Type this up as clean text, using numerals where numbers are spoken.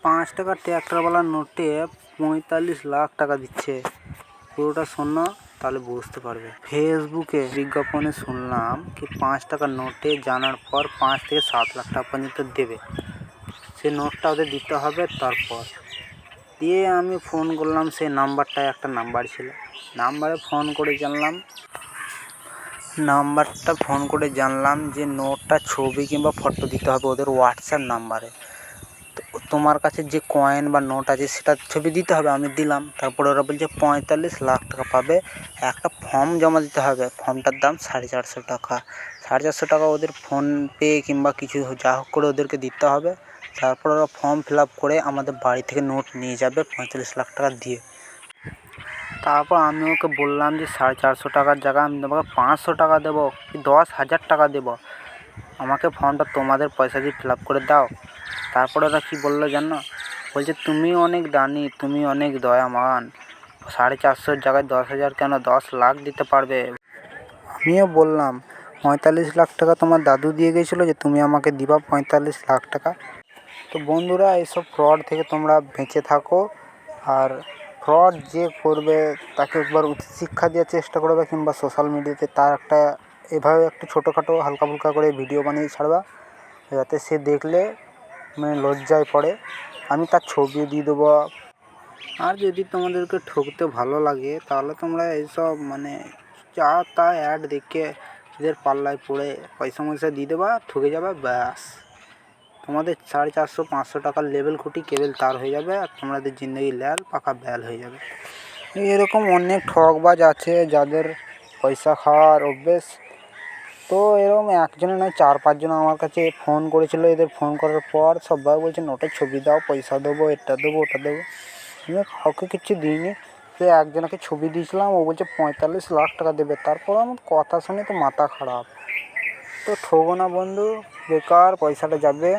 5 টাকার ট্র্যাক্টরওয়ালা নোটে 45 লাখ টাকা দিচ্ছে। পুরোটা শোনো, তাহলে বুঝতে পারবে। ফেসবুকে বিজ্ঞাপনে শুনলাম কি 5 টাকার নোটে জানার পর 5 থেকে 7 লাখ টাকা পর্যন্ত দেবে। সে নোটটা ওদের দিতে হবে। তারপর দিয়ে আমি ফোন করলাম, সেই নাম্বারটায় একটা নাম্বার ছিল, নাম্বারে ফোন করে জানলাম যে নোটটা ছবি কিংবা ফটো দিতে হবে ওদের হোয়াটসঅ্যাপ নাম্বারে। তো তোমার কাছে যে কয়েন বা নোট আছে সেটা ছবি দিতে হবে। আমি দিলাম। তারপরে ওরা বলছে 45 লাখ টাকা পাবে। একটা ফর্ম জমা দিতে হবে, ফর্মটার দাম 450 টাকা। 450 টাকা ওদের ফোনপে কিংবা কিছু যা হোক করে ওদেরকে দিতে হবে। তারপর ওরা ফর্ম ফিল আপ করে আমাদের বাড়ি থেকে নোট নিয়ে যাবে 45 লাখ টাকা দিয়ে। তারপর আমি ওকে বললাম যে 450 টাকার জায়গায় আমি তোমাকে 500 টাকা দেবো কি 10,000 টাকা দেবো, আমাকে ফর্মটা তোমাদের পয়সা দিয়ে ফিল আপ করে দাও। তারপরে ওরা কী বললো জানো? বলছে তুমি অনেক দানি, তুমি অনেক দয়াবান, 450 জায়গায় 10,000 কেন, 10 লাখ দিতে পারবে। আমিও বললাম 45 লাখ টাকা তোমার দাদু দিয়ে গেছিলো, যে তুমি আমাকে দিবা 45 লাখ টাকা। তো বন্ধুরা, এইসব ফ্রড থেকে তোমরা বেঁচে থাকো। আর ফ্রড যে করবে তাকে একবার উচিত শিক্ষা দেওয়ার চেষ্টা করবে, কিংবা সোশ্যাল মিডিয়াতে তার একটা এভাবে একটু ছোটোখাটো হালকা ফুলকা করে ভিডিও বানিয়ে ছাড়বা, যাতে সে দেখলে মানে লজ্জায় পড়ে। আমি তার ছবিও দিয়ে দেবো। আর যদি তোমাদেরকে ঠকতে ভালো লাগে তাহলে তোমরা এইসব মানে যা তা অ্যাড দেখে এদের পাল্লায় পড়ে পয়সা দিয়ে দেবা, ঠকে যাবে, ব্যাস তোমাদের 450-500 টাকার লেভেল খুঁটি কেবল তার হয়ে যাবে, আর তোমাদের জিন্দগি ল্যাল পাকা ব্যাল হয়ে যাবে। এরকম অনেক ঠকবাজ আছে যাদের পয়সা খাওয়ার অভ্যেস। তো এরকম একজনে নয়, 4-5 জন আমার কাছে ফোন করেছিল। এদের ফোন করার পর সবাই বলছে নোটের ছবি দাও, পয়সা দেবো, এটা দেবো, ওটা দেবো। আমি কাউকে কিছু দিইনি। সে একজনকে ছবি দিয়েছিলাম, ও বলছে 45 লাখ টাকা দেবে। তারপর আমার কথা শুনে তো মাথা খারাপ। তো ঠকো না বন্ধু, বেকার পয়সাটা যাবে।